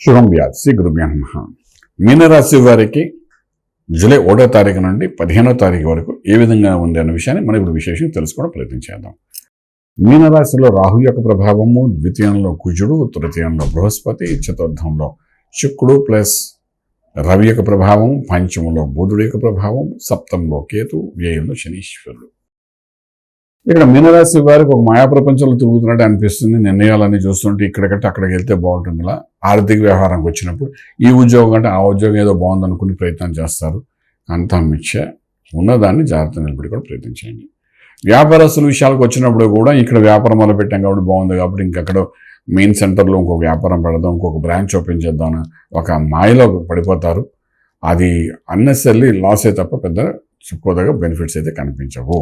శుభం వ్యాధి శ్రీ గురుభ్యో నమః. మీనరాశి వారికి జూలై 1వ తారీఖు నుండి 15వ తారీఖు వరకు ఏ విధంగా ఉంది అన్న విషయాన్ని మనం ఇప్పుడు విశేషంగా తెలుసుకోవడం ప్రయత్నించేద్దాం. మీనరాశిలో రాహు యొక్క ప్రభావము, ద్వితీయంలో కుజుడు, తృతీయంలో బృహస్పతి, చతుర్థంలో శుక్రుడు ప్లస్ రవి యొక్క ప్రభావం, పంచమంలో బుధుడు యొక్క ప్రభావం, సప్తంలో కేతు, వ్యయంలో శనీశ్వరుడు. ఇక్కడ మీనరాశి వారికి ఒక మాయా ప్రపంచంలో తిరుగుతున్నట్టు అనిపిస్తుంది. నిర్ణయాలన్నీ చూస్తుంటే ఇక్కడికంటే అక్కడికి వెళ్తే బాగుంటుంది. ఇలా ఆర్థిక వ్యవహారంకి వచ్చినప్పుడు ఈ ఉద్యోగం అంటే ఆ ఉద్యోగం ఏదో బాగుందనుకుని ప్రయత్నం చేస్తారు. అంతా మిథ్య. ఉన్నదాన్ని జాగ్రత్త నిలబడి కూడా ప్రయత్నించండి. వ్యాపారస్తుల విషయాలకు వచ్చినప్పుడు కూడా ఇక్కడ వ్యాపారం మొదలు పెట్టాం కాబట్టి బాగుంది కాబట్టి ఇంకెక్కడ మెయిన్ సెంటర్లో ఇంకొక వ్యాపారం పెడదాం, ఇంకొక బ్రాంచ్ ఓపెన్ చేద్దాం ఒక మాయలో పడిపోతారు. అది అన్నెసరీ లాసే తప్ప పెద్ద చెప్పుకోదగ్గ బెనిఫిట్స్ అయితే కనిపించవు.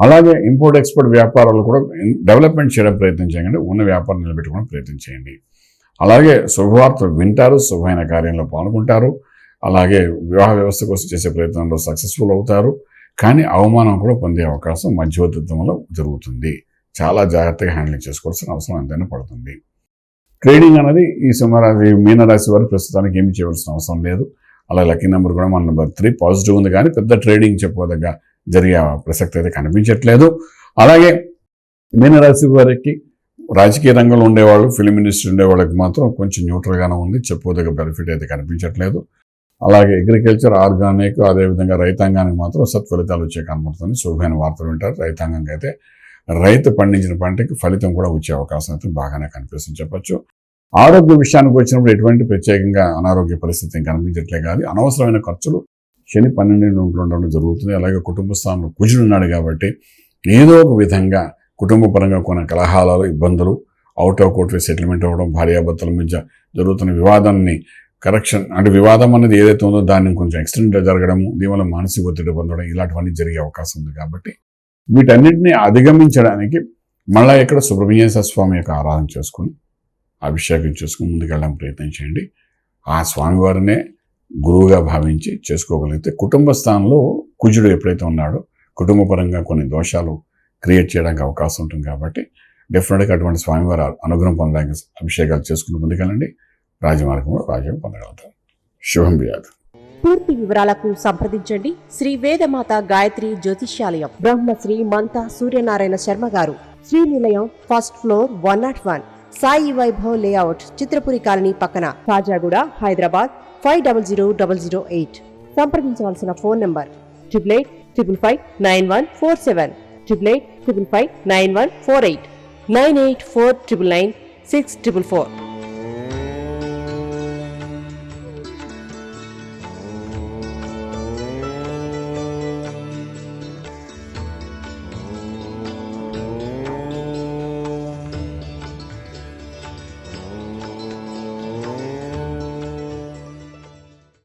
అలాగే ఇంపోర్ట్ ఎక్స్పోర్ట్ వ్యాపారాలు కూడా డెవలప్మెంట్ చేయడం ప్రయత్నం చేయండి. ఉన్న వ్యాపారం నిలబెట్టుకోవడం ప్రయత్నం చేయండి. అలాగే శుభవార్తలు వింటారు, శుభమైన కార్యంలో పాల్గొంటారు. అలాగే వివాహ వ్యవస్థ కోసం చేసే ప్రయత్నంలో సక్సెస్ఫుల్ అవుతారు. కానీ అవమానం కూడా పొందే అవకాశం మధ్యవర్తిత్వంలో జరుగుతుంది. చాలా జాగ్రత్తగా హ్యాండిల్ చేసుకోవాల్సిన అవసరం ఎంతైనా పడుతుంది. ట్రేడింగ్ అనేది ఈ మీనరాశి వారు ప్రస్తుతానికి ఏమి చేయవలసిన అవసరం లేదు. అలాగే లక్కీ నెంబర్ కూడా మన నెంబర్ 3 పాజిటివ్ ఉంది, కానీ పెద్ద ట్రేడింగ్ చెప్పుకోదగ్గ జరిగే ప్రసక్తి అయితే కనిపించట్లేదు. అలాగే మీనరాశి వారికి రాజకీయ రంగంలో ఉండేవాళ్ళు, ఫిలిం ఇండస్ట్రీ ఉండేవాళ్ళకి మాత్రం కొంచెం న్యూట్రల్గానే ఉంది. చెప్పుకోదగ్గ బెనిఫిట్ అయితే కనిపించట్లేదు. అలాగే అగ్రికల్చర్, ఆర్గానిక్, అదేవిధంగా రైతాంగానికి మాత్రం సత్ఫలితాలు వచ్చే కనబడుతుంది. శుభమైన వార్తలు వింటారు. రైతాంగానికి అయితే రైతు పండించిన పంటకి ఫలితం కూడా వచ్చే అవకాశం అయితే బాగానే కనిపిస్తుంది చెప్పచ్చు. ఆరోగ్య విషయానికి వచ్చినప్పుడు ఎటువంటి ప్రత్యేకంగా అనారోగ్య పరిస్థితి కనిపించట్లే కాదు. అనవసరమైన ఖర్చులు శని 12 ఉండడం జరుగుతుంది. అలాగే కుటుంబ స్థానంలో కుజుడు ఉన్నాడు కాబట్టి ఏదో ఒక విధంగా కుటుంబ పరంగా కొన్ని కలహాలు, ఇబ్బందులు, అవుట్ ఆఫ్ కోర్ట్ సెటిల్మెంట్ అవ్వడం, భార్యాభర్తల మధ్య జరుగుతున్న వివాదాన్ని కరెక్షన్ అంటే వివాదం అనేది ఏదైతే ఉందో దాన్ని కొంచెం ఎక్స్టెండ్ జరగడము, దీనివల్ల మానసిక ఒత్తిడి పొందడం ఇలాంటివన్నీ జరిగే అవకాశం ఉంది. కాబట్టి వీటన్నిటిని అధిగమించడానికి మళ్ళీ ఇక్కడ సుబ్రహ్మణ్యేశ్వర స్వామి యొక్క ఆరాధన చేసుకుని అభిషేకం చేసుకుని ముందుకెళ్ళడానికి ప్రయత్నం చేయండి. ఆ స్వామివారినే గురువుగా భావించి చేసుకోగలిగితే కుటుంబ స్థానంలో కుజుడు ఎప్పుడైతే ఉన్నాడో కుటుంబ పరంగా కొన్ని దోషాలు క్రియేట్ చేయడానికి అవకాశం ఉంటుంది. కాబట్టి డెఫినెట్గా అటువంటి స్వామివారి అనుగ్రహం పొందడానికి అభిషేకాలు చేసుకుని ముందుకెళ్ళండి. రాజమార్గంలో రాజ్యం పొందగలుగుతారు. శుభం వ్యాధి. పూర్తి వివరాలకు సంప్రదించండి శ్రీ వేదమాత గాయత్రి జ్యోతిష్యాలయం, బ్రహ్మశ్రీ మంతా సూర్యనారాయణ శర్మ గారు, Srinilayam, first floor, 101, Sai Vaibhav layout, Chitrapuri colony పక్కన, కాజాగూడ, హైదరాబాద్ 500008. సంప్రదించవలసిన ఫోన్ నంబర్ 8855559147, 8855559148, 9849996644.